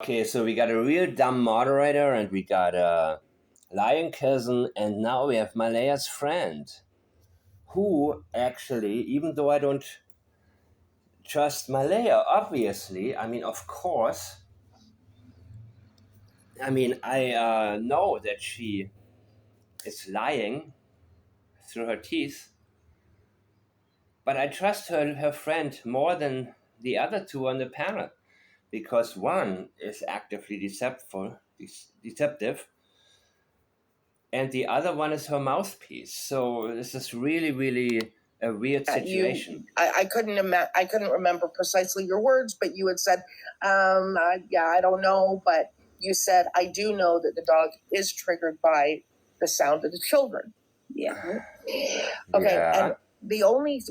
Okay, so we got a real dumb moderator, and we got a lying cousin, and now we have Malehya's friend, who actually, even though I don't trust Malehya, obviously, I mean, of course, I mean, I know that she is lying through her teeth, but I trust her friend more than the other two on the panel, because one is actively deceptive, and the other one is her mouthpiece. So this is really, really a weird situation. I couldn't remember precisely your words, but you had said, I don't know, but you said, I do know that the dog is triggered by the sound of the children. Yeah. Okay. Yeah. And the only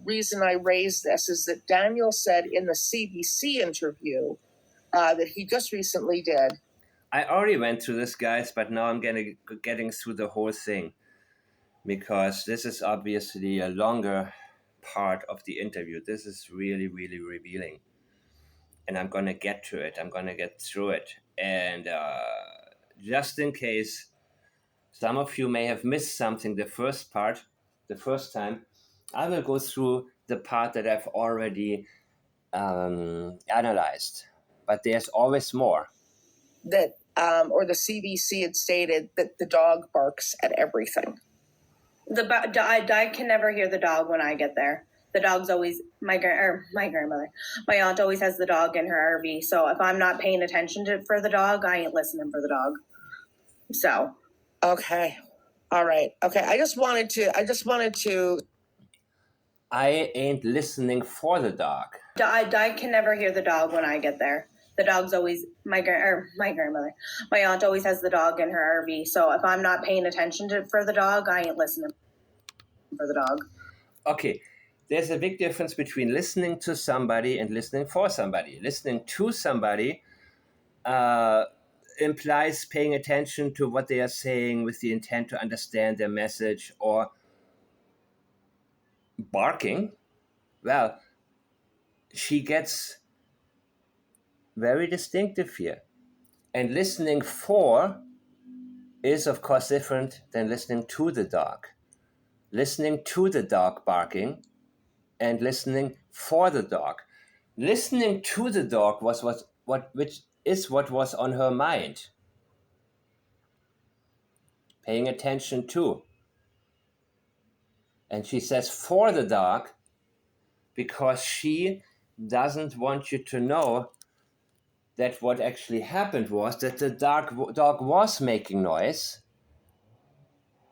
reason I raised this is that Daniel said in the CBC interview that he just recently did. I already went through this, guys, but now I'm getting through the whole thing, because this is obviously a longer part of the interview. This is really, really revealing. And I'm going to get to it. I'm going to get through it. And just in case some of you may have missed something, the first time, I will go through the part that I've already analyzed. But there's always more. That, or the CBC had stated that the dog barks at everything. I can never hear the dog when I get there. The dog's always my grandmother. My aunt always has the dog in her RV. So if I'm not paying attention for the dog, I ain't listening for the dog. So. Okay. All right. Okay. I just wanted to. I ain't listening for the dog. I can never hear the dog when I get there. The dog's always my grandmother. My aunt always has the dog in her RV. So if I'm not paying attention for the dog, I ain't listening for the dog. Okay. There's a big difference between listening to somebody and listening for somebody. Listening to somebody implies paying attention to what they are saying with the intent to understand their message, or barking. Well, she gets very distinctive here. And listening for is, of course, different than listening to the dog. Listening to the dog barking and listening for the dog. Listening to the dog which is what was on her mind. Paying attention to. And she says for the dog because she doesn't want you to know that what actually happened was that the dog was making noise,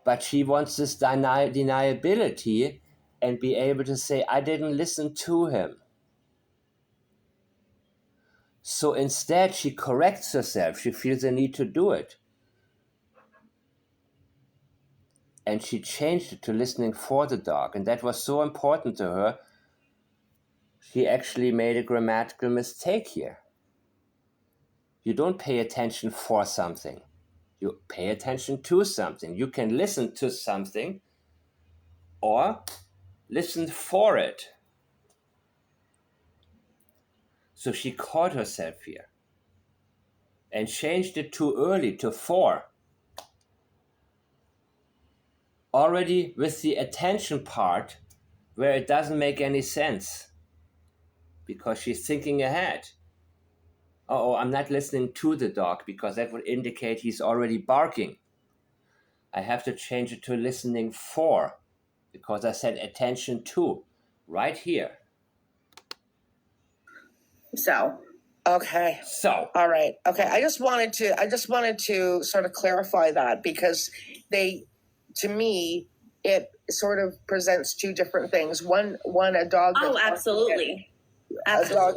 but she wants this deniability and be able to say, I didn't listen to him. So instead, she corrects herself. She feels the need to do it. And she changed it to listening for the dog. And that was so important to her. She actually made a grammatical mistake here. You don't pay attention for something. You pay attention to something. You can listen to something or listen for it. So she caught herself here and changed it too early to for. Already with the attention part where it doesn't make any sense because she's thinking ahead. Oh, I'm not listening to the dog because that would indicate he's already barking. I have to change it to listening for because I said attention to right here. So. Okay. So. All right. Okay. I just wanted to sort of clarify that because to me, it sort of presents two different things. One, a dog. Oh, absolutely. A dog.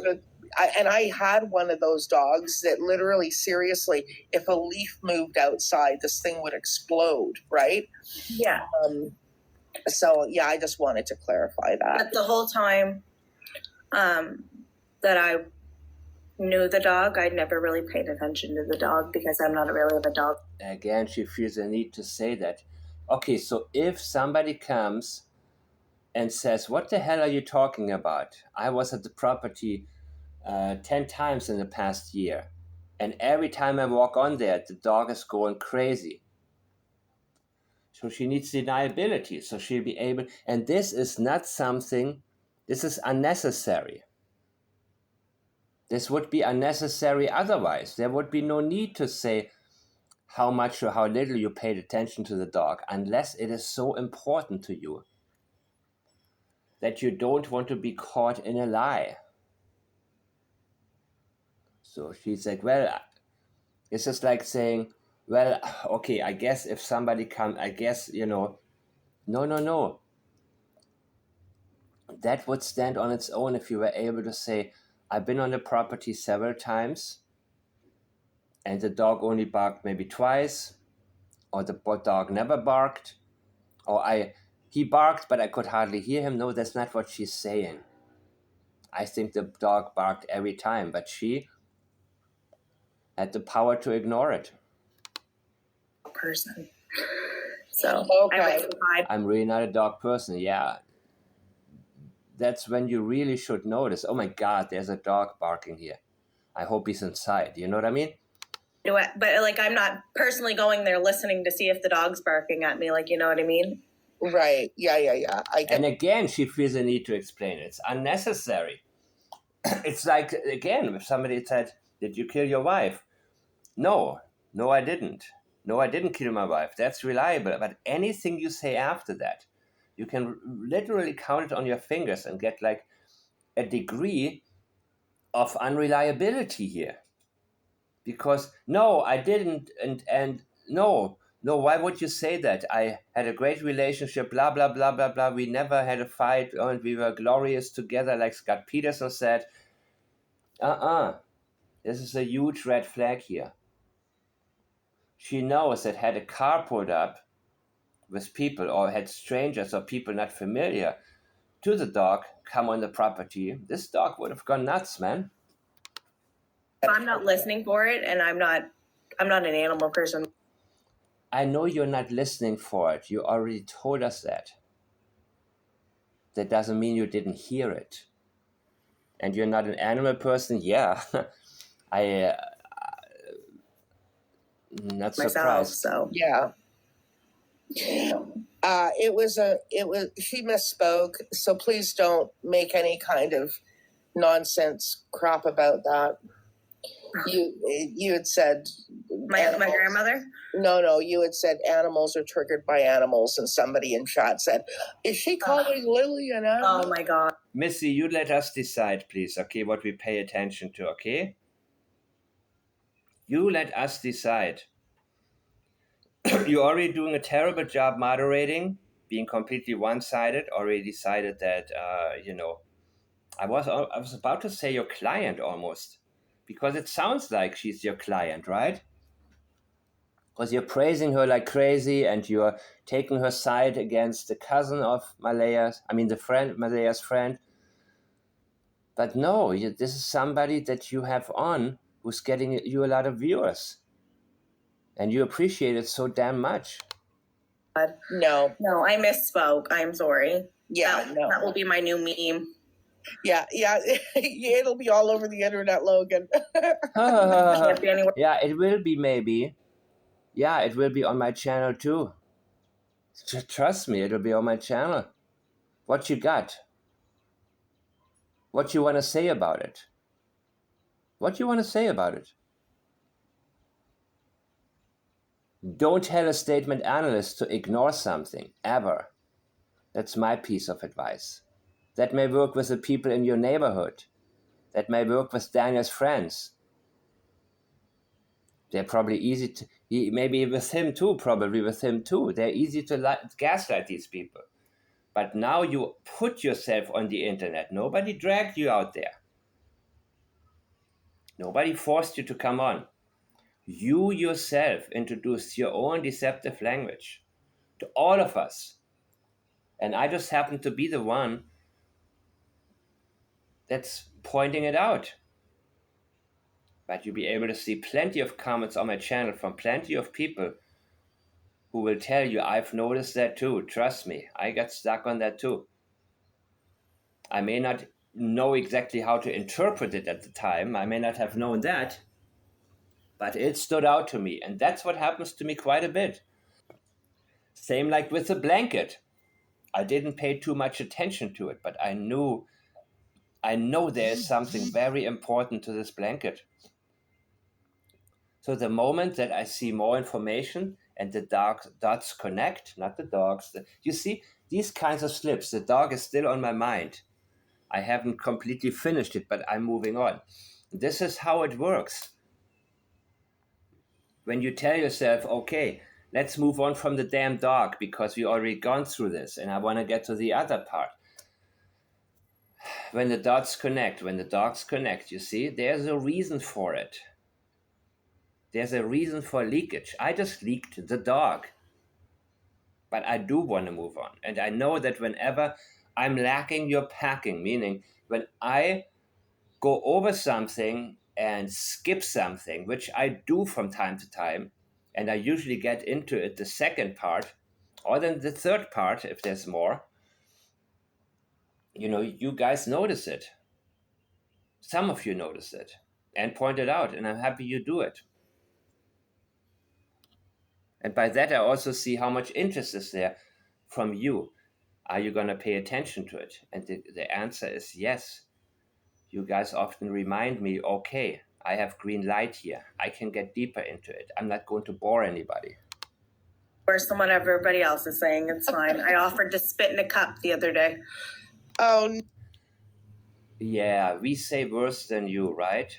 I had one of those dogs that literally, seriously, if a leaf moved outside, this thing would explode, right? Yeah. So, yeah, I just wanted to clarify that. But the whole time that I knew the dog, I never really paid attention to the dog because I'm not really a dog. Again, she feels the need to say that. Okay, so if somebody comes and says, what the hell are you talking about? I was at the property 10 times in the past year. And every time I walk on there, the dog is going crazy. So she needs deniability. So she'll be able, and this is not something, this is unnecessary. This would be unnecessary otherwise. There would be no need to say how much or how little you paid attention to the dog, unless it is so important to you that you don't want to be caught in a lie. So she's like, well, it's just like saying, well, okay, I guess if somebody comes, I guess, no. That would stand on its own if you were able to say, I've been on the property several times and the dog only barked maybe twice, or the dog never barked, or he barked but I could hardly hear him. No, that's not what she's saying. I think the dog barked every time, but she had the power to ignore it. Person. So Okay. I'm really not a dog person. Yeah. That's when you really should notice, oh my God, there's a dog barking here. I hope he's inside. You know what I mean? But like, I'm not personally going there listening to see if the dog's barking at me. Like, you know what I mean? Right. Yeah. And again, she feels a need to explain it. It's unnecessary. It's like, again, if somebody said, did you kill your wife? No, I didn't. No, I didn't kill my wife. That's reliable. But anything you say after that, you can literally count it on your fingers and get like a degree of unreliability here. Because no, I didn't, and no, why would you say that? I had a great relationship, blah, blah, blah, blah, blah. We never had a fight, and we were glorious together, like Scott Peterson said. This is a huge red flag here. She knows that had a car pulled up with people, or had strangers or people not familiar to the dog come on the property, this dog would have gone nuts, man. If I'm not listening for it, and I'm not an animal person. I know you're not listening for it. You already told us that. That doesn't mean you didn't hear it. And you're not an animal person? Yeah. I'm not surprised. So Yeah. She misspoke, so please don't make any kind of nonsense crap about that. You had said my grandmother? No, you had said animals are triggered by animals, and somebody in chat said, is she calling Lily an animal? Oh my God. Missy, you let us decide, please, okay, what we pay attention to, okay? You let us decide. You're already doing a terrible job moderating, being completely one-sided. Already decided that, I was about to say your client almost, because it sounds like she's your client, right? Because you're praising her like crazy, and you're taking her side against the cousin of Malehya's, Malehya's friend. But no, this is somebody that you have on who's getting you a lot of viewers. And you appreciate it so damn much. No, I misspoke. I'm sorry. Yeah, that will be my new meme. Yeah, it'll be all over the internet, Logan. Can't be anywhere. Yeah, it will be maybe. Yeah, it will be on my channel too. Trust me, it'll be on my channel. What you got? What you want to say about it? What you want to say about it? Don't tell a statement analyst to ignore something, ever. That's my piece of advice. That may work with the people in your neighborhood. That may work with Daniel's friends. They're probably easy to, maybe with him too, probably with him too. They're easy to gaslight these people. But now you put yourself on the internet. Nobody dragged you out there. Nobody forced you to come on. You yourself introduced your own deceptive language to all of us. And I just happen to be the one that's pointing it out. But you'll be able to see plenty of comments on my channel from plenty of people who will tell you, I've noticed that too. Trust me, I got stuck on that too. I may not know exactly how to interpret it at the time. I may not have known that. But it stood out to me, and that's what happens to me quite a bit. Same like with the blanket. I didn't pay too much attention to it, but I know there is something very important to this blanket. So the moment that I see more information and the dots connect, not the dogs, you see, these kinds of slips, the dog is still on my mind. I haven't completely finished it, but I'm moving on. This is how it works. When you tell yourself, okay, let's move on from the damn dog because we already gone through this and I want to get to the other part. When the dots connect, when the dogs connect, you see, there's a reason for it. There's a reason for leakage. I just leaked the dog. But I do want to move on. And I know that whenever I'm lacking, you're packing, meaning when I go over something and skip something, which I do from time to time, and I usually get into it the second part, or then the third part if there's more, you guys notice it. Some of you notice it and point it out, and I'm happy you do it. And by that, I also see how much interest is there from you. Are you going to pay attention to it? And the answer is yes. You guys often remind me, okay, I have green light here. I can get deeper into it. I'm not going to bore anybody. Worse than what everybody else is saying. It's fine. I offered to spit in a cup the other day. Oh, Yeah, we say worse than you, right?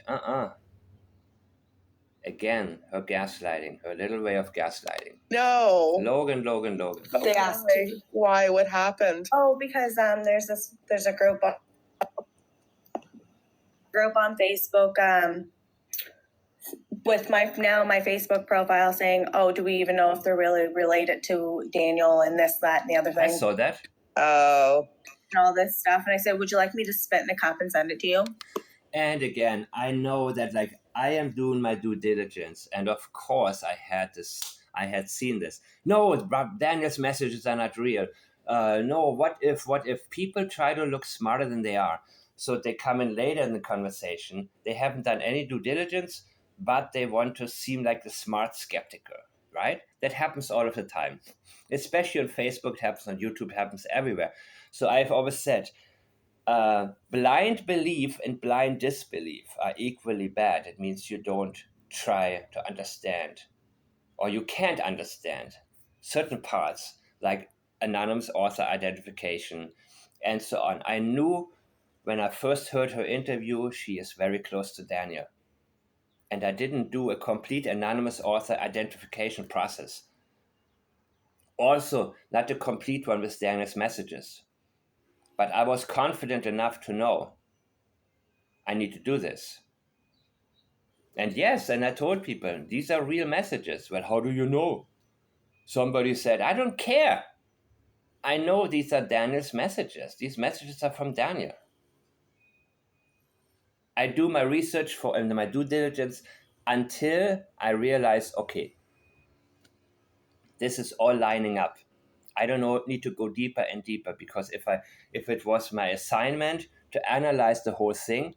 Again, her gaslighting, her little way of gaslighting. no. Logan. They asked. Why? What happened? Oh, because there's a group on Facebook with my Facebook profile saying, oh, do we even know if they're really related to Daniel and this, that, and the other thing? I saw that. Oh. And all this stuff. And I said, would you like me to spit in a cup and send it to you? And again, I know that I am doing my due diligence. And of course I had seen this. No, Daniel's messages are not real. No, what if people try to look smarter than they are? So they come in later in the conversation. They haven't done any due diligence, but they want to seem like the smart skeptical, right? That happens all of the time. Especially on Facebook, it happens on YouTube, it happens everywhere. So I've always said, blind belief and blind disbelief are equally bad. It means you don't try to understand, or you can't understand certain parts, like anonymous author identification and so on. I knew when I first heard her interview, she is very close to Daniel. And I didn't do a complete anonymous author identification process. Also, not a complete one with Daniel's messages. But I was confident enough to know I need to do this. And yes, and I told people, these are real messages. Well, how do you know? Somebody said, I don't care. I know these are Daniel's messages. These messages are from Daniel. I do my research and my due diligence until I realize, okay, this is all lining up. I don't need to go deeper and deeper, because if it was my assignment to analyze the whole thing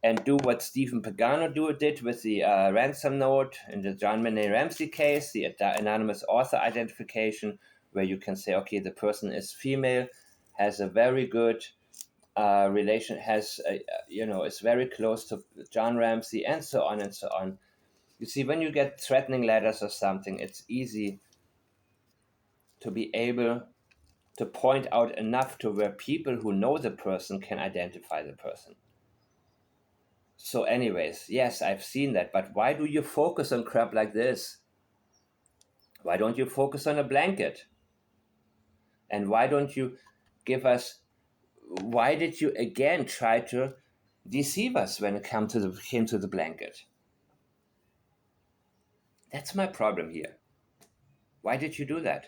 and do what Stephen Pagano did with the ransom note in the John Benet Ramsey case, the anonymous author identification, where you can say, okay, the person is female, has a very good relation, is very close to John Ramsey, and so on and so on. You see, when you get threatening letters or something, it's easy to be able to point out enough to where people who know the person can identify the person. So anyways, yes, I've seen that, but why do you focus on crap like this? Why don't you focus on a blanket? And why don't you why did you again try to deceive us when it came to the blanket? That's my problem here. Why did you do that?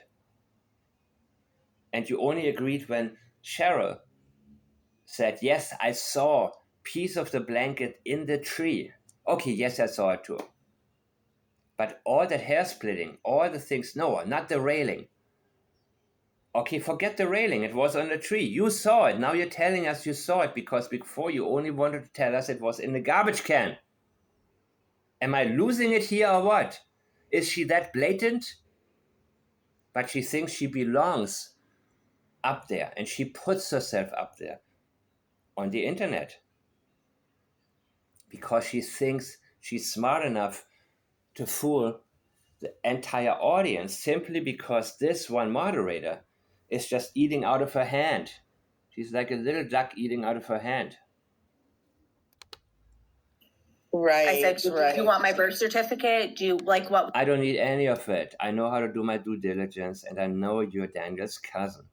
And you only agreed when Cheryl said, yes, I saw piece of the blanket in the tree. Okay, yes, I saw it too. But all that hair splitting, all the things, no, not the railing. Okay, forget the railing. It was on the tree. You saw it. Now you're telling us you saw it, because before you only wanted to tell us it was in the garbage can. Am I losing it here or what? Is she that blatant? But she thinks she belongs up there, and she puts herself up there on the internet because she thinks she's smart enough to fool the entire audience simply because this one moderator is just eating out of her hand. She's like a little duck eating out of her hand. Right. I said, do you want my birth certificate? Do you like what? I don't need any of it. I know how to do my due diligence, and I know you're Daniel's cousin.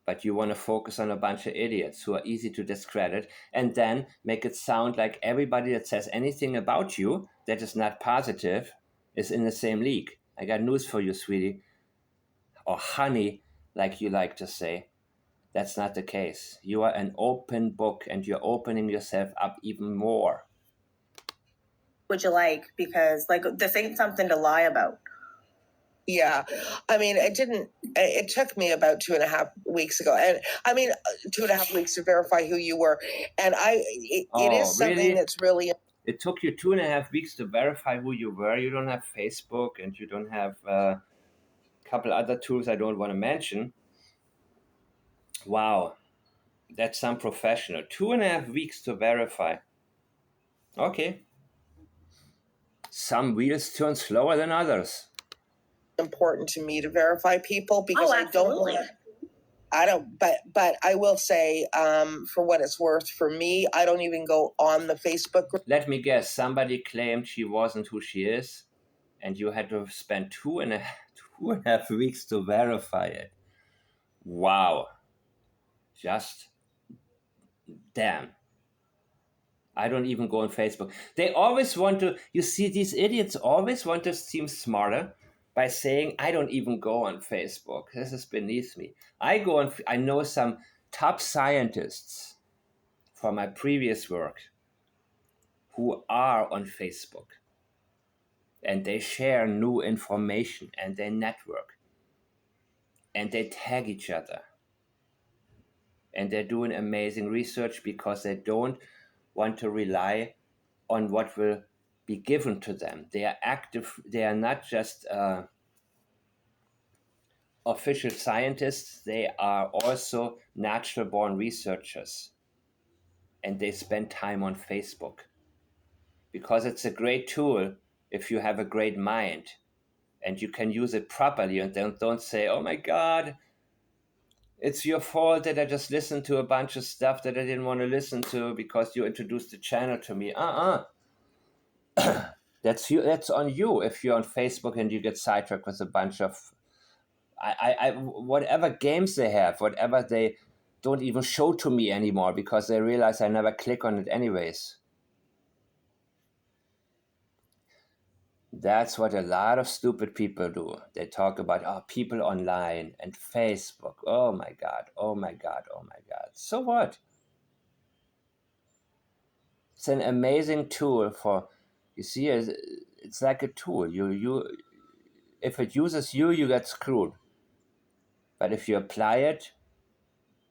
But you want to focus on a bunch of idiots who are easy to discredit and then make it sound like everybody that says anything about you that is not positive is in the same league. I got news for you, sweetie. Or honey, like you like to say. That's not the case. You are an open book, and you're opening yourself up even more. Would you like? Because like this ain't something to lie about. Yeah, I mean, it took me about 2.5 weeks ago, and I mean, 2.5 weeks to verify who you were, and it is something really? that's really. It took you 2.5 weeks to verify who you were. You don't have Facebook, and you don't have a couple other tools I don't want to mention. Wow, that's some professional. 2.5 weeks to verify. Okay. Some wheels turn slower than others. Important to me to verify people because absolutely. but I will say, for what it's worth, for me, I don't even go on the Facebook group. Let me guess, somebody claimed she wasn't who she is, and you had to spend 2.5 weeks to verify it. Wow. Just damn. I don't even go on Facebook. They always want to, you see, these idiots always want to seem smarter by saying, I don't even go on Facebook. This is beneath me. I know some top scientists from my previous work who are on Facebook. And they share new information, and they network. And they tag each other. And they're doing amazing research because they don't want to rely on what will be given to them. They are active. They are not just official scientists. They are also natural born researchers. And they spend time on Facebook because it's a great tool if you have a great mind and you can use it properly, and don't say, oh my God, it's your fault that I just listened to a bunch of stuff that I didn't want to listen to because you introduced the channel to me. That's you. That's on you if you're on Facebook and you get sidetracked with a bunch of whatever games they have, whatever they don't even show to me anymore because they realize I never click on it anyways. That's what a lot of stupid people do. They talk about people online and Facebook. Oh my God, oh my God, oh my God. So what? It's an amazing tool for, you see, it's like a tool. If it uses you, you get screwed. But if you apply it,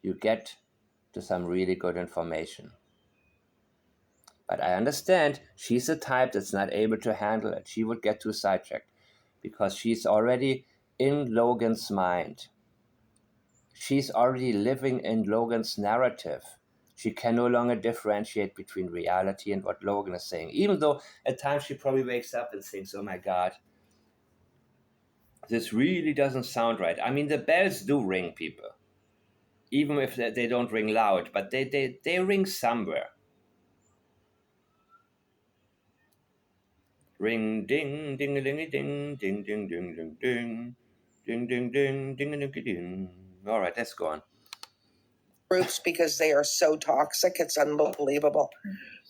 you get to some really good information. But I understand she's the type that's not able to handle it. She would get too sidetracked because she's already in Logan's mind. She's already living in Logan's narrative. She can no longer differentiate between reality and what Logan is saying, even though at times she probably wakes up and thinks, oh my God, this really doesn't sound right. I mean, the bells do ring, people, even if they don't ring loud, but they ring somewhere. Ring, ding, ding, ding, ding, ding, ding, ding, ding, ding, ding, ding, ding, ding, ding, ding. All right, let's go on. Groups because they are so toxic. It's unbelievable.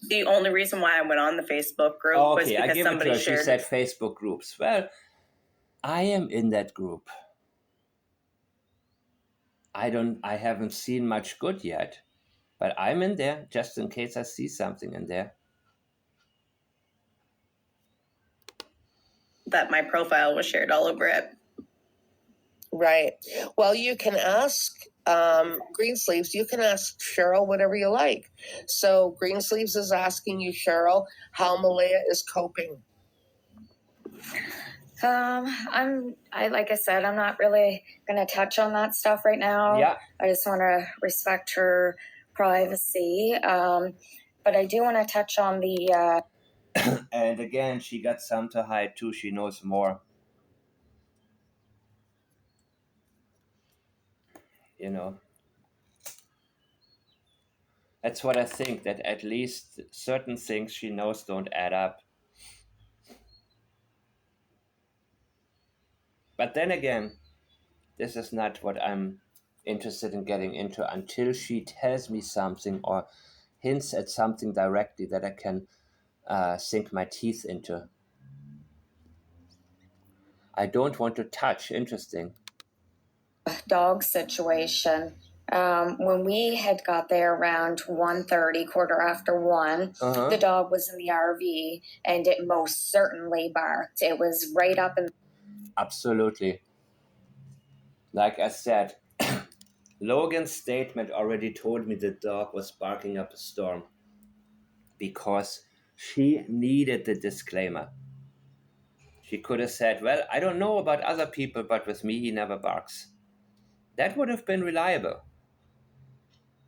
The only reason why I went on the Facebook group was because I give somebody it to her. shared. She said Facebook groups. Well, I am in that group. I haven't seen much good yet, but I'm in there just in case I see something in there. That my profile was shared all over it. Right. Well, you can ask Greensleeves, you can ask Cheryl whatever you like. So Greensleeves is asking you, Cheryl, how Malehya is coping. Like I said, I'm not really going to touch on that stuff right now. Yeah. I just want to respect her privacy. But I do want to touch on the. And again, she got some to hide too. She knows more. You know, that's what I think, that at least certain things she knows don't add up. But then again, this is not what I'm interested in getting into until she tells me something or hints at something directly that I can sink my teeth into. I don't want to touch. Interesting. Dog situation. When we had got there around 1:30, quarter after 1, the dog was in the RV and it most certainly barked. It was right up in. Absolutely. Like I said, Logan's statement already told me the dog was barking up a storm because she needed the disclaimer. She could have said, well, I don't know about other people, but with me he never barks. That would have been reliable.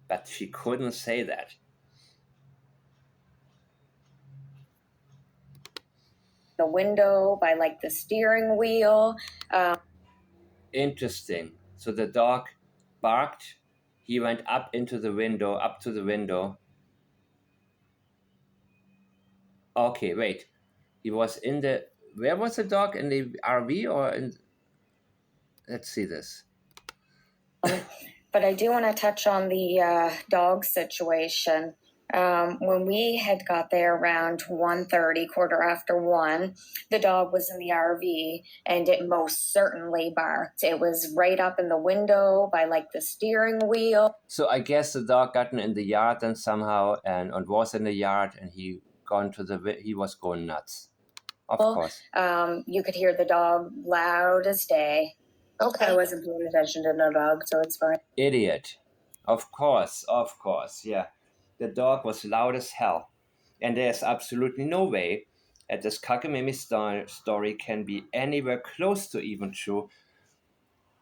But she couldn't say that. The window by like the steering wheel. Interesting. So the dog barked. He went up to the window. Okay, wait. He was in the. Where was the dog? In the RV or in. Let's see this. But I do want to touch on the dog situation. When we had got there around 1:30, quarter after 1, the dog was in the RV and it most certainly barked. It was right up in the window by like the steering wheel. So I guess the dog gotten in the yard then somehow and was in the yard and he was going nuts. Of course. You could hear the dog loud as day. Okay. I wasn't paying attention to no dog, so it's fine. Idiot. Of course, yeah. The dog was loud as hell. And there's absolutely no way that this cockamamie story can be anywhere close to even true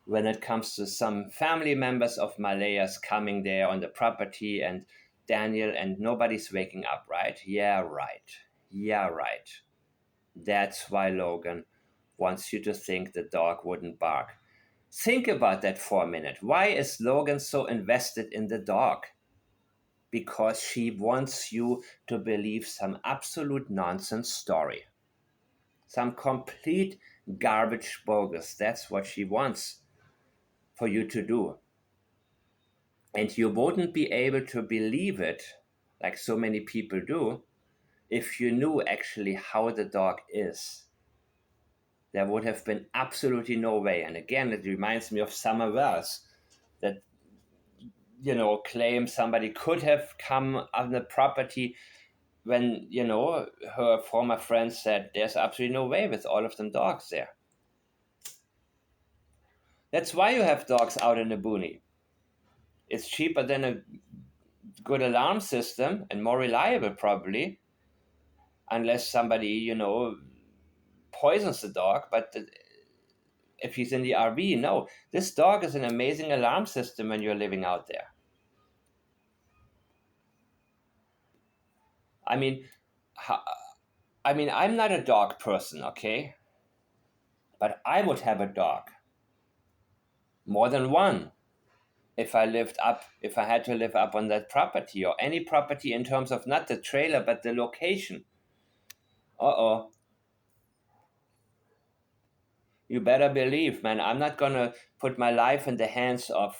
when it comes to some family members of Malehya's coming there on the property and Daniel and nobody's waking up, right? Yeah, right. That's why Logan wants you to think the dog wouldn't bark. Think about that for a minute. Why is Logan so invested in the dog? Because she wants you to believe some absolute nonsense story. Some complete garbage bogus. That's what she wants for you to do. And you wouldn't be able to believe it, like so many people do, if you knew actually how the dog is. There would have been absolutely no way. And again, it reminds me of Summer Wells that, claim somebody could have come on the property when, her former friend said there's absolutely no way with all of them dogs there. That's why you have dogs out in the boonies. It's cheaper than a good alarm system and more reliable probably, unless somebody, poisons the dog. But if he's in the RV, no, this dog is an amazing alarm system when you're living out there. I mean, I'm not a dog person, okay? But I would have a dog. More than one. If I had to live up on that property or any property in terms of not the trailer, but the location. Uh-oh. You better believe, man, I'm not going to put my life in the hands of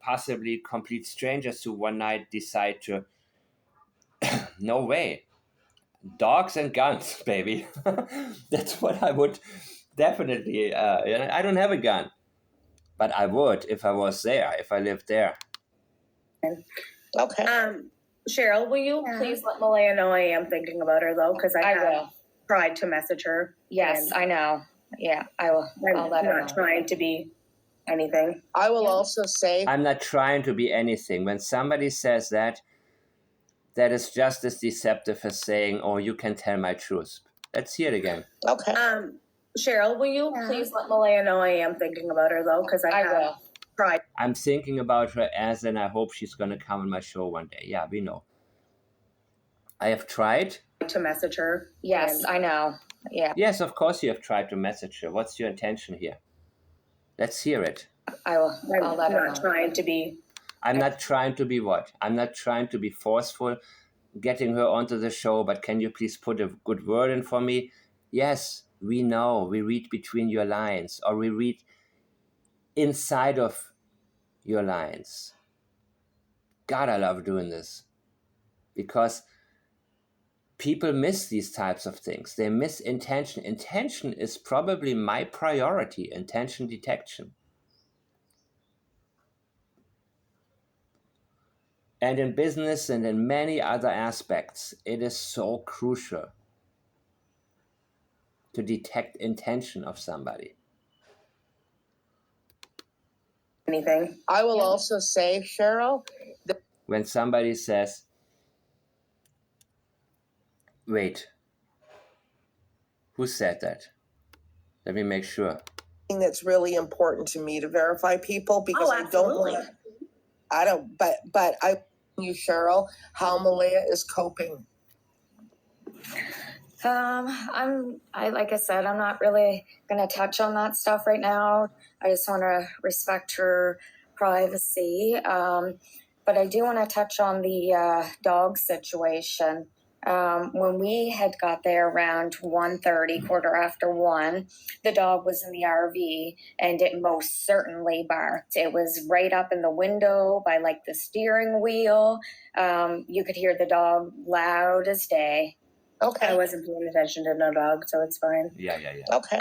possibly complete strangers who one night decide to. No way. Dogs and guns, baby. That's what I would definitely. I don't have a gun, but I would if I was there, if I lived there. Okay. Cheryl, will you please let Malehya know I am thinking about her, though, because I have tried to message her. Yes, I know. Yeah, I will. I'll let her know. I'm not trying to be anything. I will also say, I'm not trying to be anything. When somebody says that, that is just as deceptive as saying, "Oh, you can tell my truth." Let's hear it again. okay. Cheryl, will you please let Malehya know I am thinking about her though, because I have will. tried I'm thinking about her as, and I hope she's going to come on my show one day. Yeah, we know. I have tried. to message her. Yes, I know. Yeah, Yes, of course you have tried to message her. What's your intention here? Let's hear it. I will. I'll let her I'm know. not trying to be. I'm not trying to be what? I'm not trying to be forceful, getting her onto the show, but can you please put a good word in for me? Yes, we know. We read between your lines, or we read inside of your lines. God, I love doing this because people miss these types of things. They miss intention. Intention is probably my priority, intention detection. And in business and in many other aspects, it is so crucial to detect intention of somebody. Anything. I will also say, Cheryl, When somebody says, wait, who said that? Let me make sure. that's really important to me to verify people because Oh, absolutely. but I you, Cheryl, how Malehya is coping. Like I said, I'm not really going to touch on that stuff right now. I just want to respect her privacy. But I do want to touch on the dog situation. When we had got there around 1:30, quarter after 1, the dog was in the RV and it most certainly barked. It was right up in the window by like the steering wheel. You could hear the dog loud as day. Okay. I wasn't paying attention to no dog, so it's fine. Yeah. Okay.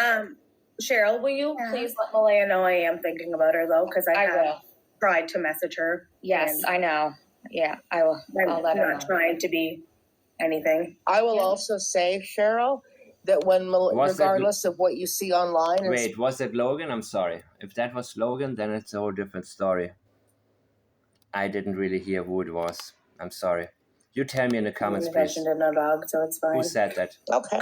Cheryl, will you please let Malehya know I am thinking about her though, because I have tried to message her. Yes, I know. Yeah, I will. I'll let her know. I'm not trying to be anything. I will also say, Cheryl, that regardless of what you see online. Wait, was that Logan? I'm sorry. If that was Logan, then it's a whole different story. I didn't really hear who it was. I'm sorry. You tell me in the comments, please. To no dog, so it's fine. Who said that? Okay.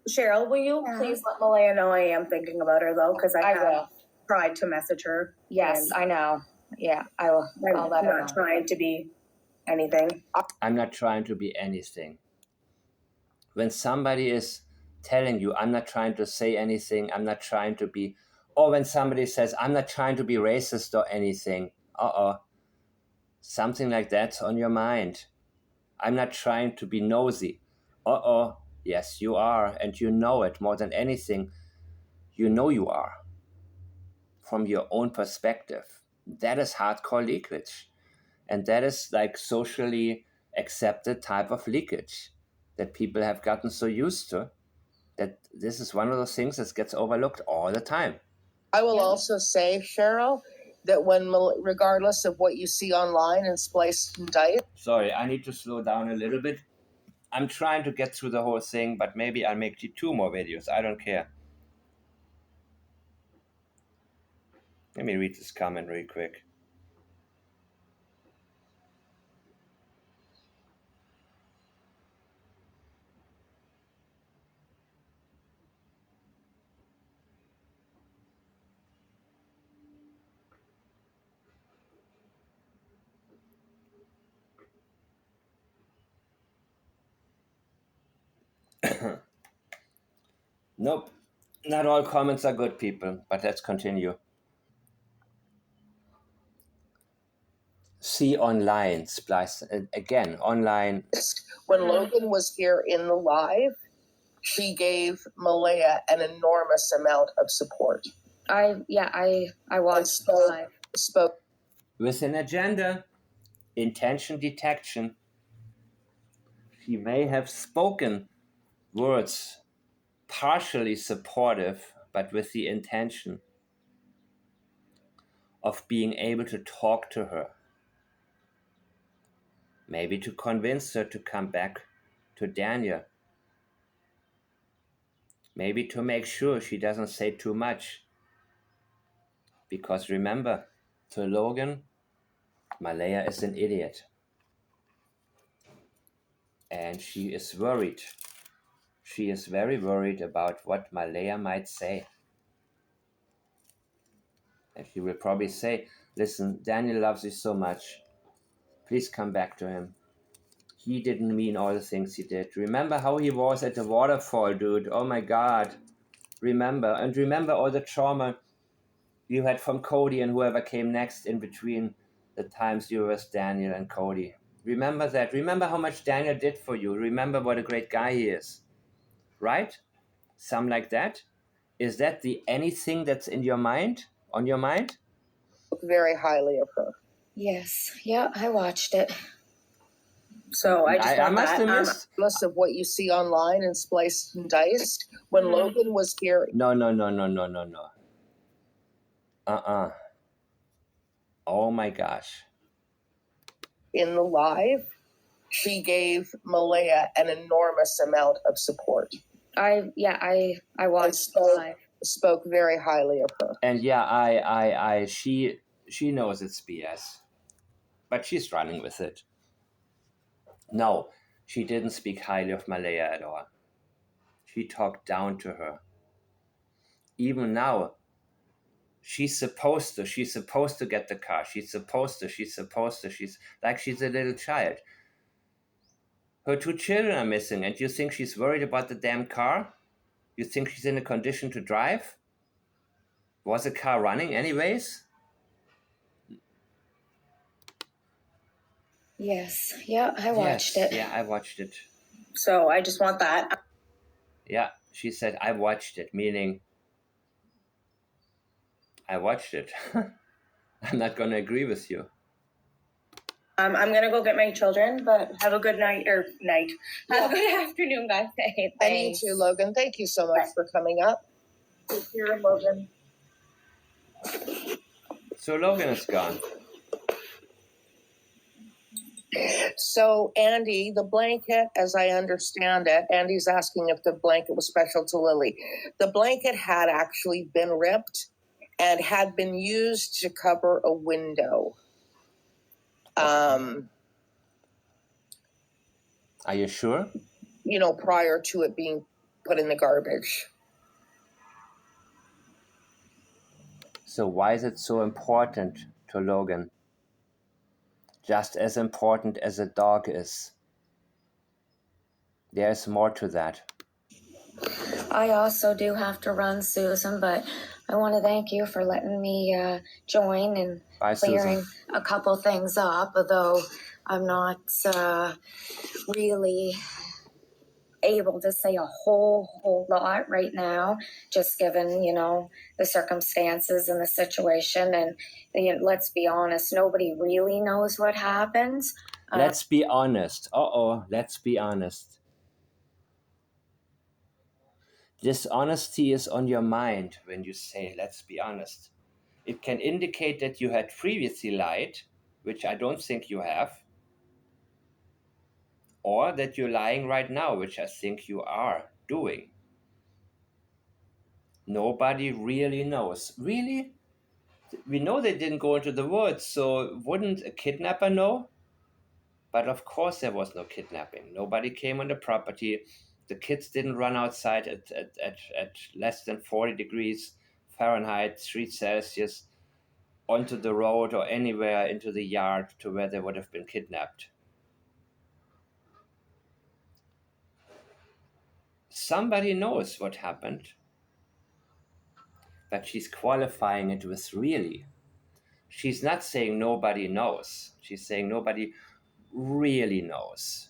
Cheryl, will you please let Malehya know I am thinking about her though, because I have tried to message her. Yes, I know. Yeah, I will. I'll let her know. I'm not trying to be anything. I'm not trying to be anything. When somebody is telling you, I'm not trying to say anything, I'm not trying to be, or when somebody says, I'm not trying to be racist or anything, something like that's on your mind. I'm not trying to be nosy. Yes, you are, and you know it more than anything. You know you are from your own perspective. That is hardcore leakage. And that is like socially accepted type of leakage that people have gotten so used to that this is one of those things that gets overlooked all the time. I will also say, Cheryl, that regardless of what you see online and spliced and diced. Sorry, I need to slow down a little bit. I'm trying to get through the whole thing, but maybe I'll make 2 more videos. I don't care. Let me read this comment real quick. Nope, not all comments are good, people, but let's continue. See online, splice again, online. When Logan was here in the live, she gave Malehya an enormous amount of support. I watched the live. Spoke With an agenda, intention detection. She may have spoken words partially supportive, but with the intention of being able to talk to her. Maybe to convince her to come back to Daniel. Maybe to make sure she doesn't say too much. Because remember, to Logan, Malehya is an idiot. And she is worried. She is very worried about what Malehya might say. And she will probably say, listen, Daniel loves you so much. Please come back to him. He didn't mean all the things he did. Remember how he was at the waterfall, dude. Oh my God. Remember. And remember all the trauma you had from Cody and whoever came next in between the times you were with Daniel and Cody. Remember that. Remember how much Daniel did for you. Remember what a great guy he is. Right? Something like that. Is that the anything that's in your mind? On your mind? Very highly of her. Yes. Yeah, I watched it. So I just want must that. have missed. Most of what you see online and spliced and diced when Logan was here. No. Oh my gosh. In the live, she gave Malehya an enormous amount of support. I watched the live. Spoke very highly of her. And yeah, she knows it's BS, but she's running with it. No, she didn't speak highly of Malehya at all. She talked down to her. Even now, she's supposed to get the car. She's like she's a little child. Her 2 children are missing, and you think she's worried about the damn car? You think she's in a condition to drive? Was the car running anyways? Yes. Yeah, I watched it. Yeah, I watched it. So I just want that. Yeah, she said, I watched it, meaning I watched it. I'm not going to agree with you. I'm gonna go get my children, but have a good night or night. Have a good afternoon, guys. And you too, Logan. Thank you so much for coming up. Here, Logan. So Logan is gone. So, Andy, the blanket, as I understand it, Andy's asking if the blanket was special to Lily. The blanket had actually been ripped and had been used to cover a window. Are you sure? Prior to it being put in the garbage. So why is it so important to Logan? Just as important as a dog is. There's more to that. I also do have to run, Susan, but I want to thank you for letting me join and Bye, clearing Susan. a couple things up, although I'm not really able to say a whole lot right now, just given, the circumstances and the situation. And let's be honest, nobody really knows what happens. Let's be honest. Let's be honest. Dishonesty is on your mind when you say, let's be honest. It can indicate that you had previously lied, which I don't think you have, or that you're lying right now, which I think you are doing. Nobody really knows. Really? We know they didn't go into the woods, so wouldn't a kidnapper know? But of course there was no kidnapping. Nobody came on the property. The kids didn't run outside at less than 40 degrees Fahrenheit, 3 Celsius, onto the road or anywhere into the yard to where they would have been kidnapped. Somebody knows what happened, but she's qualifying it with really. She's not saying nobody knows. She's saying nobody really knows.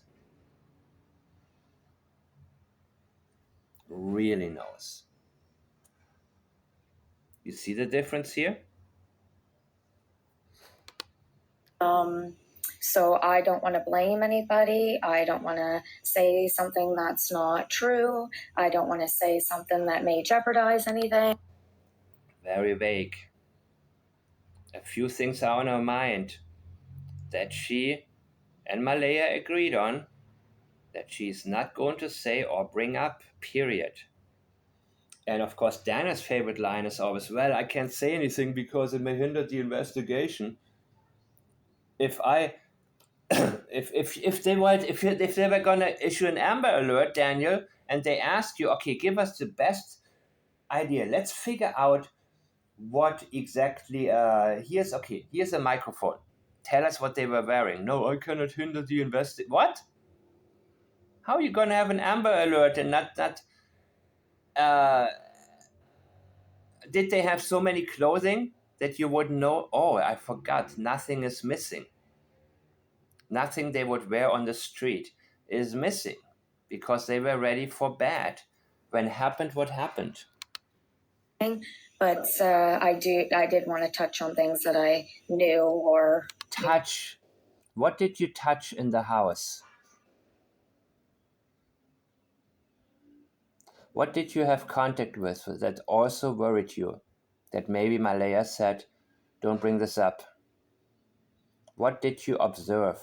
Really knows. You see the difference here? So I don't want to blame anybody. I don't want to say something that's not true. I don't want to say something that may jeopardize anything. Very vague. A few things are on her mind that she and Malehya agreed on that she's not going to say or bring up, period. And of course, Dana's favorite line is always, "Well, I can't say anything because it may hinder the investigation." If I, if they were gonna issue an Amber Alert, Daniel, and they ask you, okay, give us the best idea. Let's figure out what exactly. Here's a microphone. Tell us what they were wearing. No, I cannot hinder the What? How are you gonna have an Amber Alert and not? Uh, did they have so many clothing that you wouldn't know? Oh, I forgot. Nothing is missing. Nothing they would wear on the street is missing because they were ready for bed when happened what happened. But I did want to touch on things that I knew or Touch. What did you touch in the house? What did you have contact with that also worried you? That maybe Malehya said, don't bring this up. What did you observe?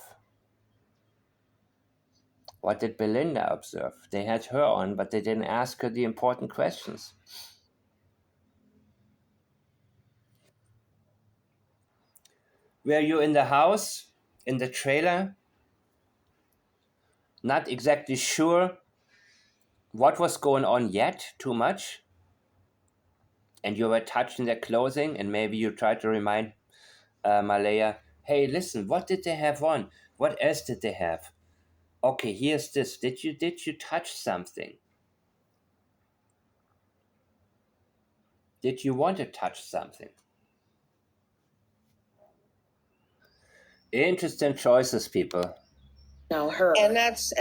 What did Belinda observe? They had her on, but they didn't ask her the important questions. Were you in the house, in the trailer, not exactly sure what was going on yet, too much? And you were touching their clothing, and maybe you tried to remind Malehya, hey, listen, what did they have on? What else did they have? Okay, here's this. Did you touch something? Did you want to touch something? Interesting choices, people. know her. And that's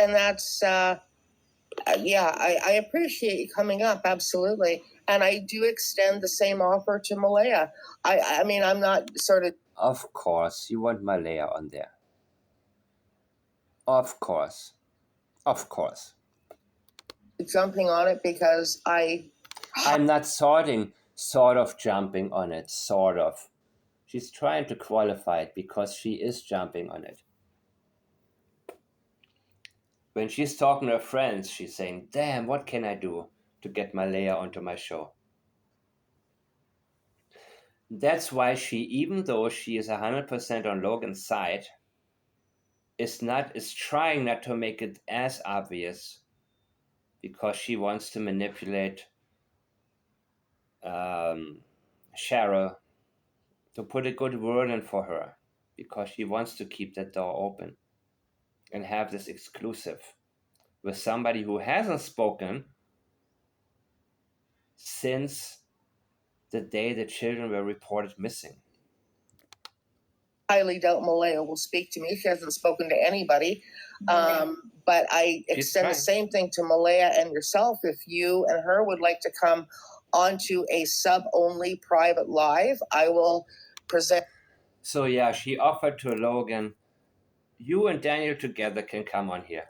yeah, I appreciate you coming up, absolutely. And I do extend the same offer to Malehya. I mean, I'm not sort of. Of course, you want Malehya on there. Of course. Of course. Jumping on it because I'm not sort of jumping on it, sort of. She's trying to qualify it because she is jumping on it. When she's talking to her friends, she's saying, damn, what can I do to get Malehya onto my show? That's why she, even though she is 100% on Logan's side, is trying not to make it as obvious because she wants to manipulate Cheryl to put a good word in for her because she wants to keep that door open and have this exclusive with somebody who hasn't spoken since the day the children were reported missing. highly doubt Malehya will speak to me. She hasn't spoken to anybody. But I extend the same thing to Malehya and yourself. If you and her would like to come onto a sub-only private live, I will present. So yeah, she offered to Logan, you and Daniel together can come on here.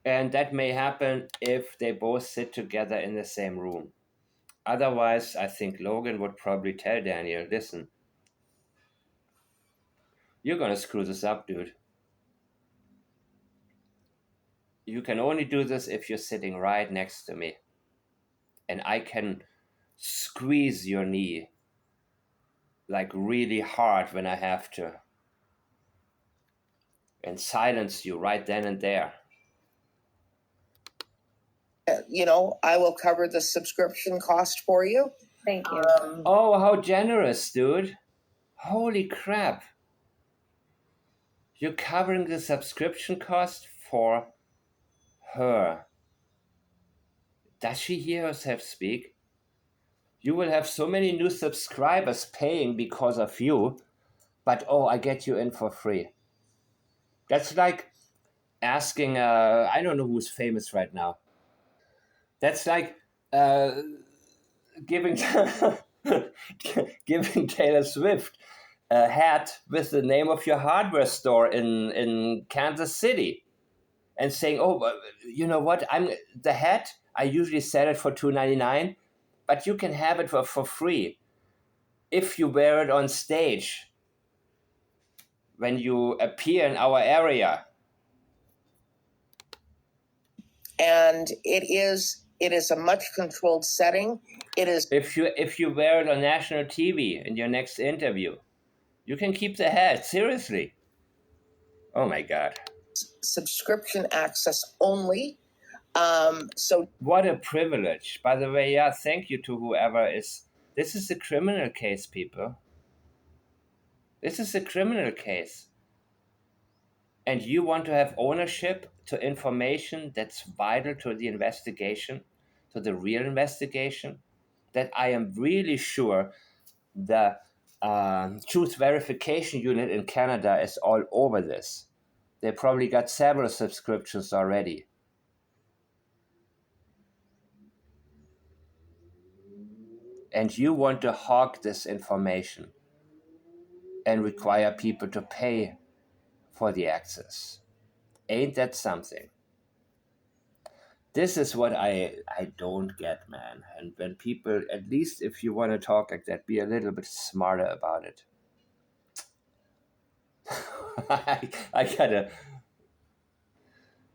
And that may happen if they both sit together in the same room. Otherwise, I think Logan would probably tell Daniel, listen, you're going to screw this up, dude. You can only do this if you're sitting right next to me. And I can squeeze your knee like really hard when I have to. And silence you right then and there. I will cover the subscription cost for you. Thank you. Oh, how generous, dude. Holy crap. You're covering the subscription cost for her. Does she hear herself speak? You will have so many new subscribers paying because of you, but oh, I get you in for free. That's like asking, I don't know who's famous right now. That's like giving giving Taylor Swift a hat with the name of your hardware store in Kansas City and saying, oh, you know what, the hat, I usually sell it for $2.99, but you can have it for free if you wear it on stage when you appear in our area. And it is It is a much controlled setting. It is If you wear it on national TV in your next interview, you can keep the hat. Seriously. Oh my God. subscription access only. So What a privilege. By the way, yeah, thank you to whoever is. This is a criminal case, people. This is a criminal case. And you want to have ownership to information that's vital to the investigation, to the real investigation, that I am really sure the truth verification unit in Canada is all over this. They probably got several subscriptions already. And you want to hog this information and require people to pay for the access. Ain't that something? This is what I don't get, man. And when people, at least if you want to talk like that, be a little bit smarter about it. I gotta.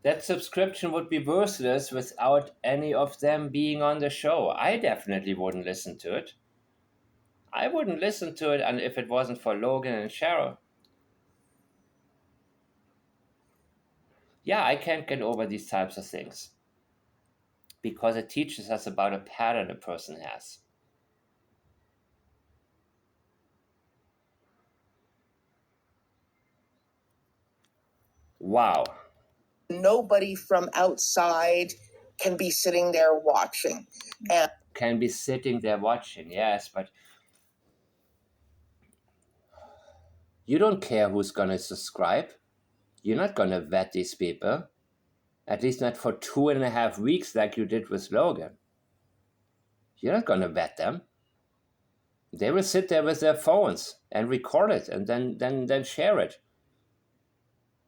That subscription would be worthless without any of them being on the show. I definitely wouldn't listen to it. I wouldn't listen to it and if it wasn't for Logan and Cheryl. Yeah, I can't get over these types of things because it teaches us about a pattern a person has. Wow. nobody from outside can be sitting there watching. And Can be sitting there watching, yes, but you don't care who's going to subscribe. You're not going to vet these people. At least not for 2.5 weeks like you did with Logan. You're not going to vet them. They will sit there with their phones and record it and then share it.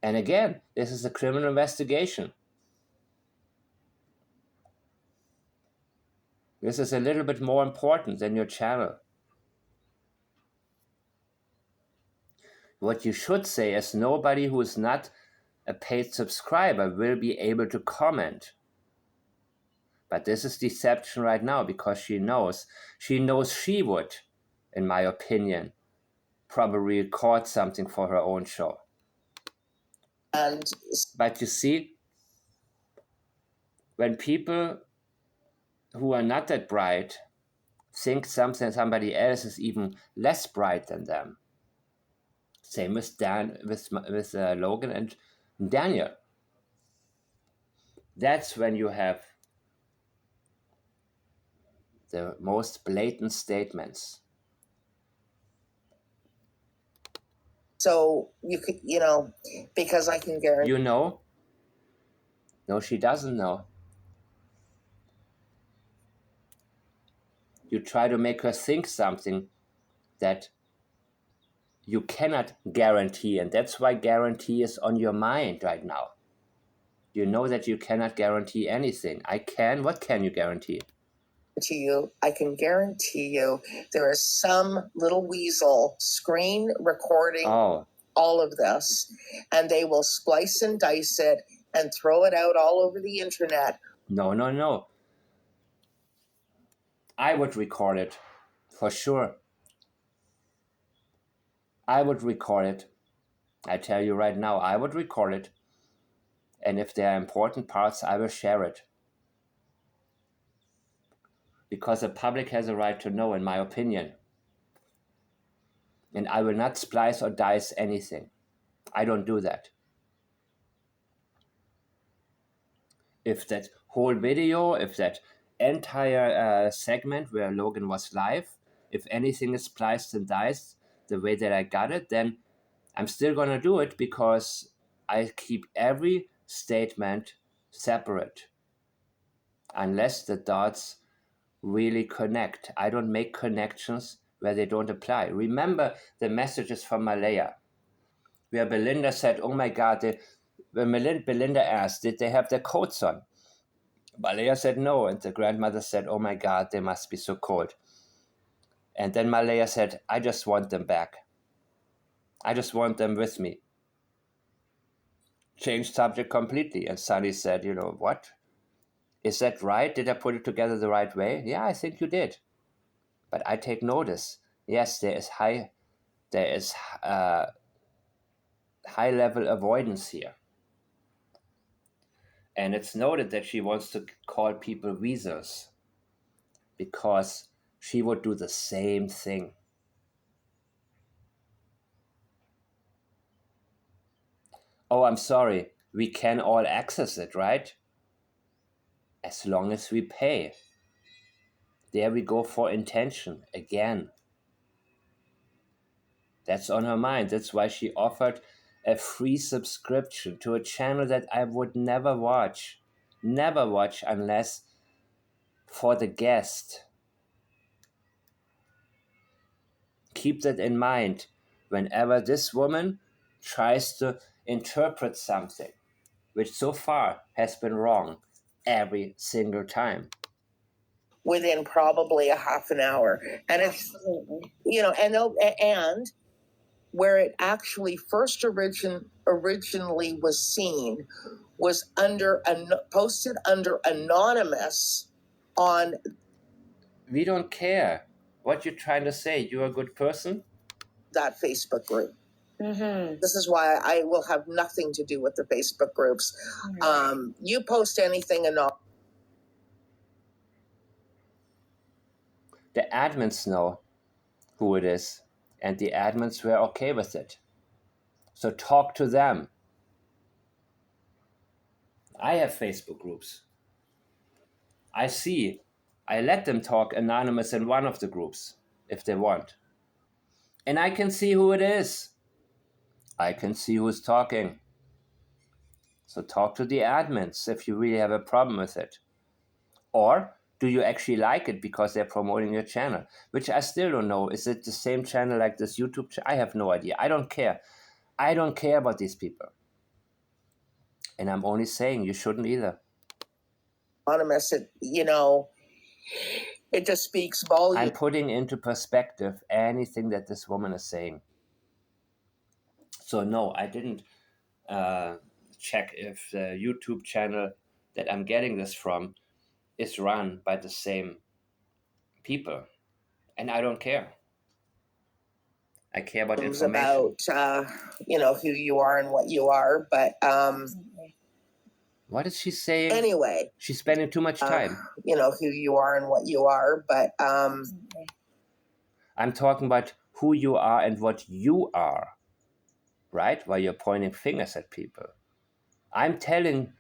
And again, this is a criminal investigation. This is a little bit more important than your channel. What you should say is nobody who is not a paid subscriber will be able to comment. But this is deception right now because she knows she would, in my opinion, probably record something for her own show. But you see, when people who are not that bright think somebody else is even less bright than them. Same with Logan and Daniel. That's when you have the most blatant statements. so you could, because I can guarantee. You know? No, she doesn't know. You try to make her think something that you cannot guarantee, and that's why guarantee is on your mind right now. You know that you cannot guarantee anything. I can. What can you guarantee? I can guarantee you there is some little weasel screen recording all of this, and they will splice and dice it and throw it out all over the internet. No. I would record it, for sure. I would record it. I tell you right now, I would record it. And if there are important parts, I will share it. Because the public has a right to know, in my opinion. And I will not splice or dice anything. I don't do that. If that whole video, if that entire segment where Logan was live, if anything is spliced and diced the way that I got it, then I'm still going to do it because I keep every statement separate. Unless the dots really connect. I don't make connections where they don't apply. Remember the messages from Malehya, where Belinda said, oh my God, when Belinda asked, did they have their coats on? Malehya said no, and the grandmother said, oh my God, they must be so cold. And then Malehya said, I just want them back. I just want them with me. Changed subject completely. And Sunny said, what? Is that right? Did I put it together the right way? Yeah, I think you did. But I take notice. Yes, there is high level avoidance here. And it's noted that she wants to call people weasels because she would do the same thing. Oh, I'm sorry. We can all access it, right? As long as we pay. There we go for intention again. That's on her mind. That's why she offered a free subscription to a channel that I would never watch. Never watch unless for the guest. Keep that in mind whenever this woman tries to interpret something, which so far has been wrong every single time. Within probably a half an hour. And it's, and where it actually first originally was seen was posted under anonymous on. We don't care what you're trying to say. You're a good person. That Facebook group. Mm-hmm. This is why I will have nothing to do with the Facebook groups. Mm-hmm. You post anything anonymous. The admins know who it is, and the admins were okay with it. So talk to them. I have Facebook groups. I let them talk anonymous in one of the groups if they want. And I can see who it is. I can see who's talking. So talk to the admins if you really have a problem with it. Or do you actually like it because they're promoting your channel? Which I still don't know. Is it the same channel like this YouTube channel? I have no idea. I don't care. I don't care about these people. And I'm only saying you shouldn't either. Anonymous, it just speaks volumes. I'm putting into perspective anything that this woman is saying. So no, I didn't check if the YouTube channel that I'm getting this from is run by the same people. And I don't care. I care about information. About, who you are and what you are. But what is she saying? Anyway. She's spending too much time. Who you are and what you are. But I'm talking about who you are and what you are. Right? While you're pointing fingers at people. I'm telling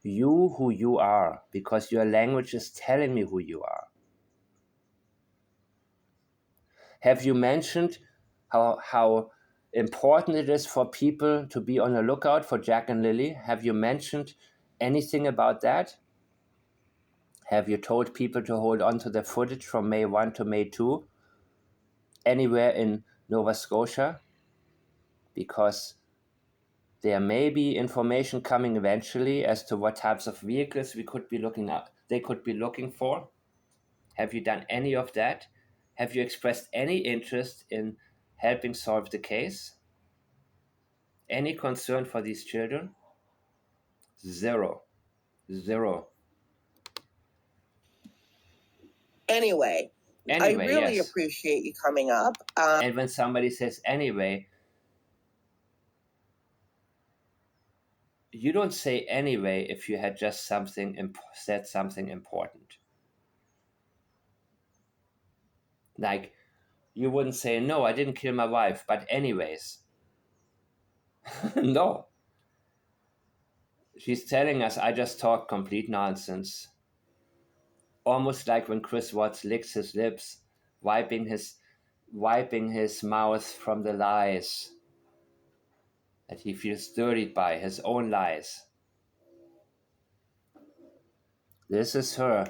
you who you are because your language is telling me who you are. Have you mentioned how important it is for people to be on the lookout for Jack and Lily? Have you mentioned anything about that? Have you told people to hold on to their footage from May 1 to May 2 anywhere in Nova Scotia? Because there may be information coming eventually as to what types of vehicles we could be looking at. They could be looking for. Have you done any of that? Have you expressed any interest in helping solve the case? Any concern for these children? Zero. Anyway, I really appreciate you coming up. And when somebody says anyway, you don't say anyway if you had just said something important. Like, you wouldn't say, no, I didn't kill my wife, but anyways. No. She's telling us I just talk complete nonsense. Almost like when Chris Watts licks his lips, wiping his mouth from the lies that he feels dirtied by, his own lies. This is her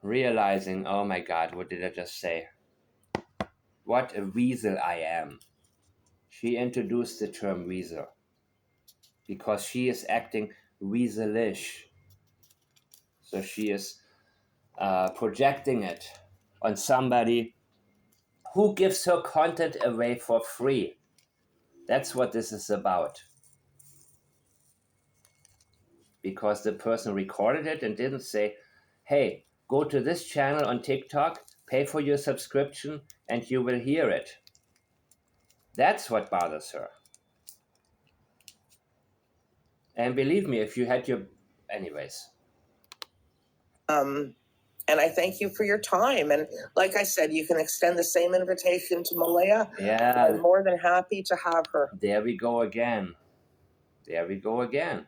realizing, oh my God, what did I just say? What a weasel I am. She introduced the term weasel because she is acting weaselish. So she is projecting it on somebody who gives her content away for free. That's what this is about. because the person recorded it and didn't say, hey, go to this channel on TikTok, pay for your subscription, and you will hear it. That's what bothers her. And believe me, if you had your... Anyways. And I thank you for your time. And like I said, you can extend the same invitation to Malehya. Yeah. I'm more than happy to have her. There we go again. There we go again.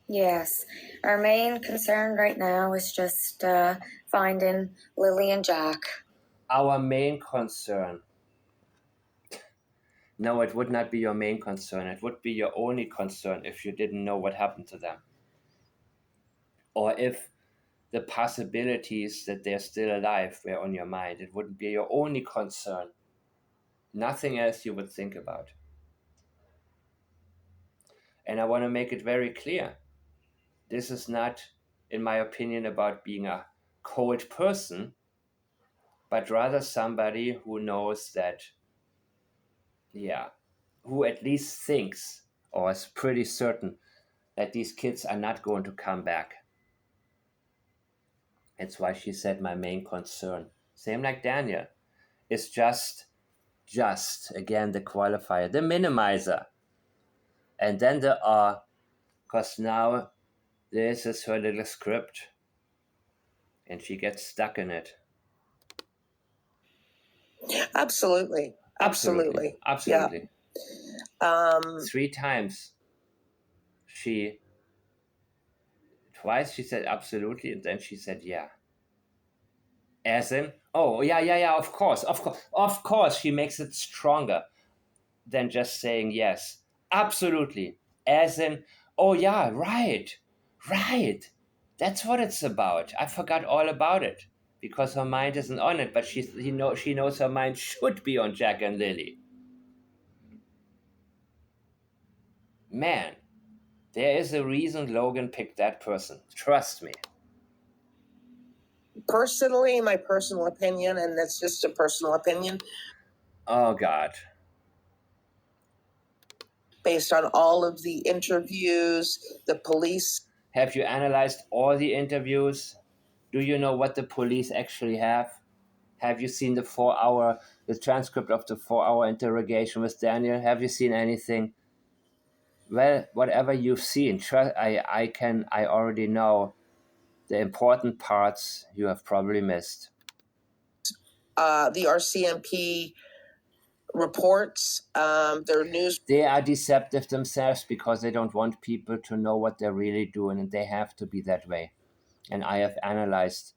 Yes, our main concern right now is just finding Lily and Jack. Our main concern. No, it would not be your main concern. It would be your only concern if you didn't know what happened to them. Or if the possibilities that they're still alive were on your mind. It wouldn't be your only concern. Nothing else you would think about. And I want to make it very clear. This is not, in my opinion, about being a cold person, but rather somebody who knows that, who at least thinks or is pretty certain that these kids are not going to come back. That's why she said my main concern. Same like Daniel. It's just, again, the qualifier, the minimizer. And then the because now this is her little script and she gets stuck in it. Absolutely. Absolutely. Yeah. 3 times twice she said absolutely, and then she said yeah. As in, oh, yeah, of course, she makes it stronger than just saying yes. Absolutely. As in, oh yeah, right. That's what it's about. I forgot all about it because her mind isn't on it, but she knows her mind should be on Jack and Lily. Man, there is a reason Logan picked that person. Trust me. Personally, my personal opinion, and that's just a personal opinion. Oh, God. Based on all of the interviews, the police. Have you analyzed all the interviews? Do you know what the police actually have? Have you seen the transcript of the 4-hour interrogation with Daniel? Have you seen anything? Well, whatever you've seen, I already know the important parts you have probably missed. The RCMP reports, their news. They are deceptive themselves because they don't want people to know what they're really doing, and they have to be that way. And I have analyzed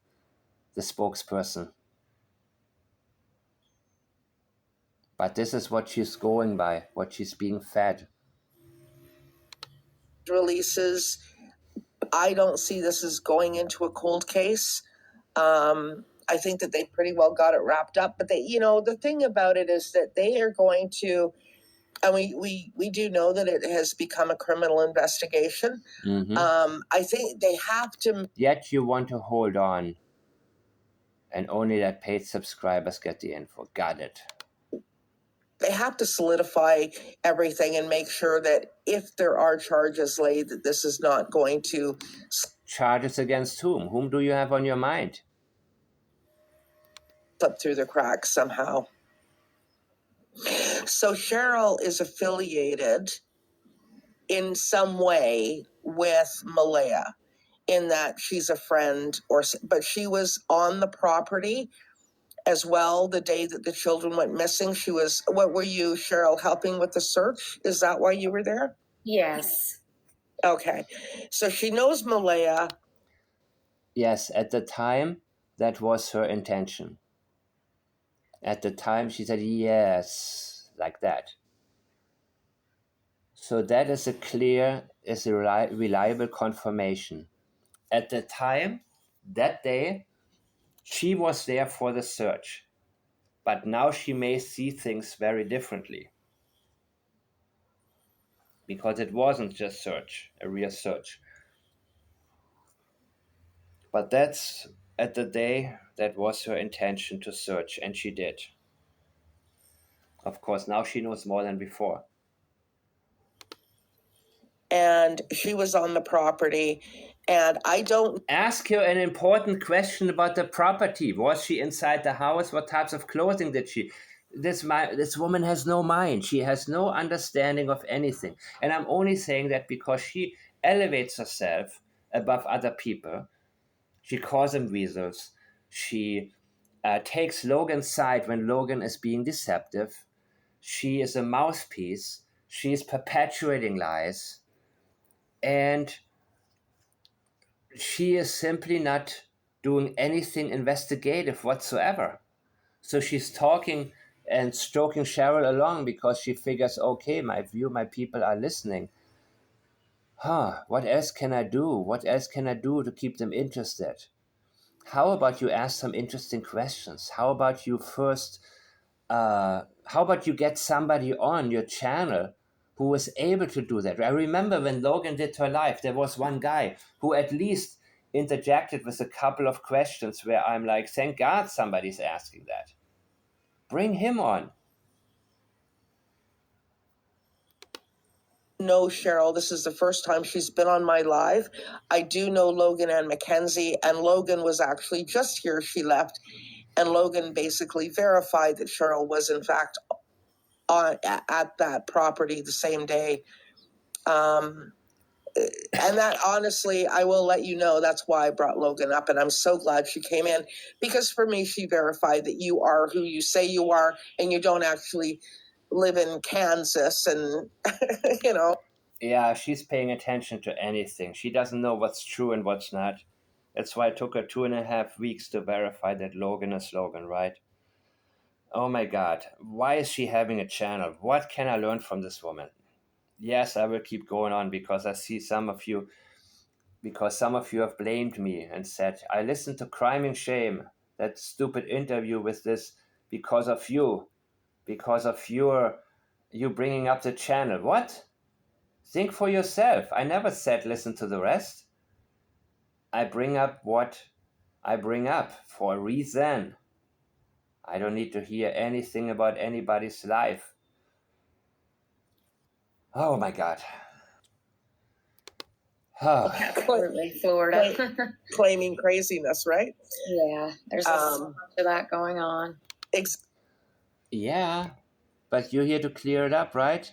the spokesperson. But this is what she's going by, what she's being fed. Releases. I don't see this as going into a cold case. I think that they pretty well got it wrapped up. But the thing about it is that they are going to, and we do know that it has become a criminal investigation. Mm-hmm. I think they have to. Yet you want to hold on, and only that paid subscribers get the info. Got it. They have to solidify everything and make sure that if there are charges laid, that this is not going to. Charges against whom? Whom do you have on your mind? Slip through the cracks somehow. So Cheryl is affiliated in some way with Malehya, in that she's a friend, but she was on the property as well the day that the children went missing. What were you, Cheryl, helping with the search? Is that why you were there? Yes. Okay. So she knows Malehya. Yes, at the time, that was her intention. At the time, she said yes, like that. So that is a reliable confirmation. At the time, that day, she was there for the search. But now she may see things very differently. Because it wasn't just a real search. But that's at the day that was her intention to search, and she did. Of course, now she knows more than before. and she was on the property, and I don't Ask her an important question about the property. Was she inside the house? What types of clothing did she? This woman has no mind. She has no understanding of anything. And I'm only saying that because she elevates herself above other people. She calls them weasels. She takes Logan's side when Logan is being deceptive. She is a mouthpiece. She is perpetuating lies. And she is simply not doing anything investigative whatsoever. So she's talking and stroking Cheryl along because she figures, okay, my people are listening. What else can I do? What else can I do to keep them interested? How about you ask some interesting questions? How about you first, how about you get somebody on your channel who was able to do that? I remember when Logan did her live, there was one guy who at least interjected with a couple of questions where I'm like, thank God somebody's asking that. Bring him on. know Cheryl. This is the first time she's been on my live. I do know Logan and Mackenzie, and Logan was actually just here. She left, and Logan basically verified that Cheryl was in fact at that property the same day. And that, honestly, I will let you know, that's why I brought Logan up, and I'm so glad she came in, because for me, she verified that you are who you say you are, and you don't actually live in Kansas, and you know. Yeah, she's paying attention to anything. She doesn't know what's true and what's not. That's why it took her 2.5 weeks to verify that Logan is Logan, right? Oh my God, why is she having a channel? What can I learn from this woman? Yes, I will keep going on because I see some of you have blamed me and said, I listened to Crime and Shame, that stupid interview with this, because of you, because of you bringing up the channel. What? Think for yourself. I never said listen to the rest. I bring up what I bring up for a reason. I don't need to hear anything about anybody's life. Oh my God. Oh. Absolutely, Florida. Claiming craziness, right? Yeah, there's so much of that going on. Yeah, but you're here to clear it up, right?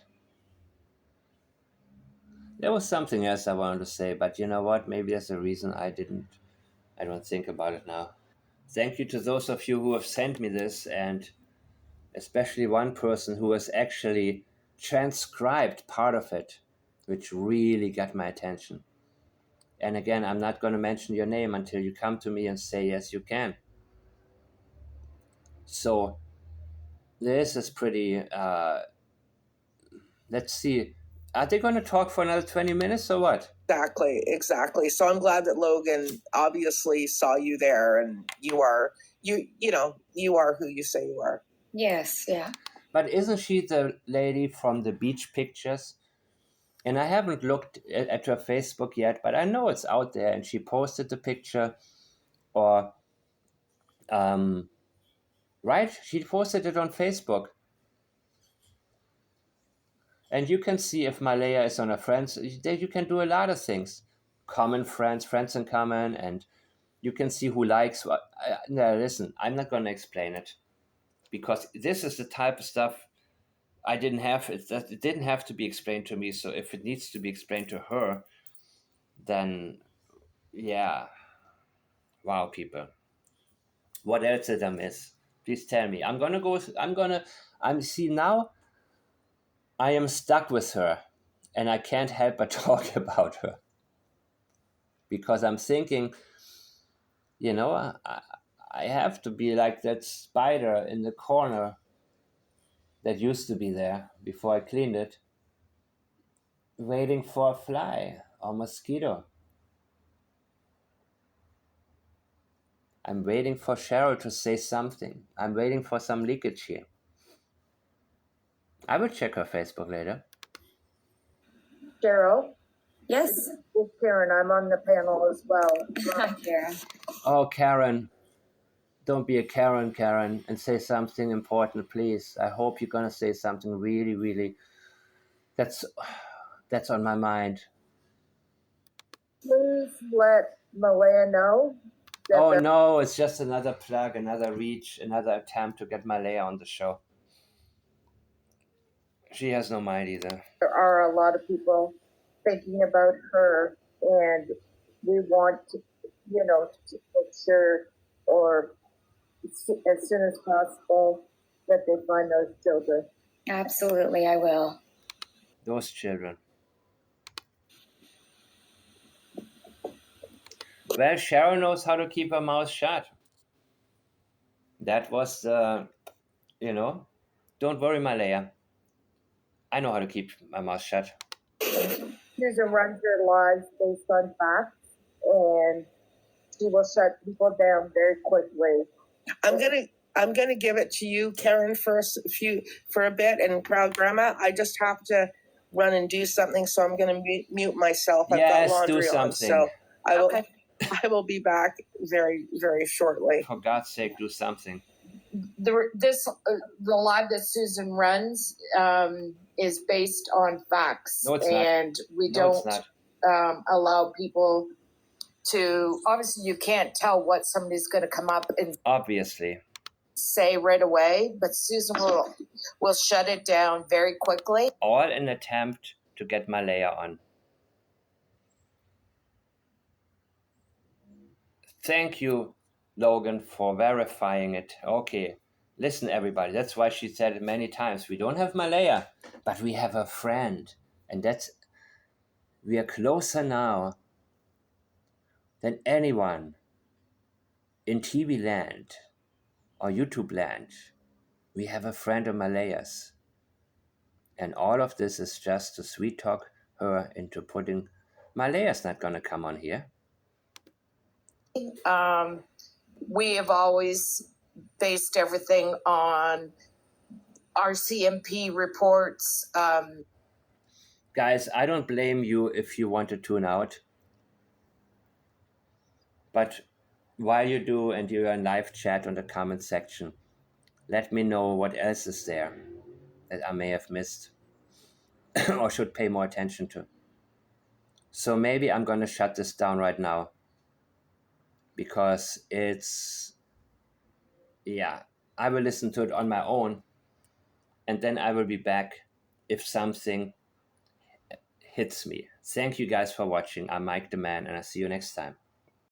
There was something else I wanted to say, but you know what? Maybe there's a reason I don't think about it now. Thank you to those of you who have sent me this, and especially one person who has actually transcribed part of it, which really got my attention. And again, I'm not going to mention your name until you come to me and say, yes, you can. So this is pretty, let's see. Are they going to talk for another 20 minutes or what? Exactly. So I'm glad that Logan obviously saw you there, and you are you are who you say you are. Yes, yeah. But isn't she the lady from the beach pictures? And I haven't looked at her Facebook yet, but I know it's out there. And she posted the picture, or right? She posted it on Facebook, and you can see if Malehya is on her friends. You can do a lot of things, common friends, friends in common, and you can see who likes what. No, listen, I'm not going to explain it because this is the type of stuff I didn't have. It didn't have to be explained to me. So if it needs to be explained to her, then yeah. Wow, people. What else did I miss? Please tell me. I'm see now I am stuck with her and I can't help but talk about her. Because I'm thinking, I have to be like that spider in the corner that used to be there before I cleaned it, waiting for a fly or mosquito. I'm waiting for Cheryl to say something. I'm waiting for some leakage here. I will check her Facebook later. Cheryl, Yes. it's Karen. I'm on the panel as well. Hi, Karen. Oh, Karen. Don't be a Karen, and say something important, please. I hope you're going to say something really, really. That's on my mind. Please let Malehya know that Oh no, it's just another plug, another reach, another attempt to get Malehya on the show. She has no mind either. there are a lot of people thinking about her, and we want to, to make sure, or as soon as possible, that they find those children. Absolutely, I will. Those children. Well, Sharon knows how to keep her mouth shut. That was don't worry, Malehya. I know how to keep my mouth shut. Susan runs her lives based on facts, and she will shut people down very quickly. I'm gonna give it to you, Karen, for a bit, and proud grandma. I just have to run and do something, so I'm gonna mute myself. Yes, I've got laundry do on, something. so I will be back very, very shortly. For God's sake, do something. The live that Susan runs is based on facts, No, it's not. and we No, it's don't not. allow people to. Obviously, you can't tell what somebody's going to come up and Obviously. say right away, but Susan will shut it down very quickly. All an attempt to get Malehya on. Thank you, Logan, for verifying it. Okay, listen, everybody. That's why she said it many times. We don't have Malehya, but we have a friend, and we are closer now than anyone in TV land or YouTube land. We have a friend of Malehya's, and all of this is just to sweet talk her into putting. Malehya's not gonna come on here. We have always based everything on RCMP reports. Guys, I don't blame you if you want to tune out. But while you do and you're in live chat on the comment section, let me know what else is there that I may have missed or should pay more attention to. So maybe I'm going to shut this down right now because I will listen to it on my own and then I will be back if something hits me. Thank you guys for watching. I'm Mike the Man and I'll see you next time.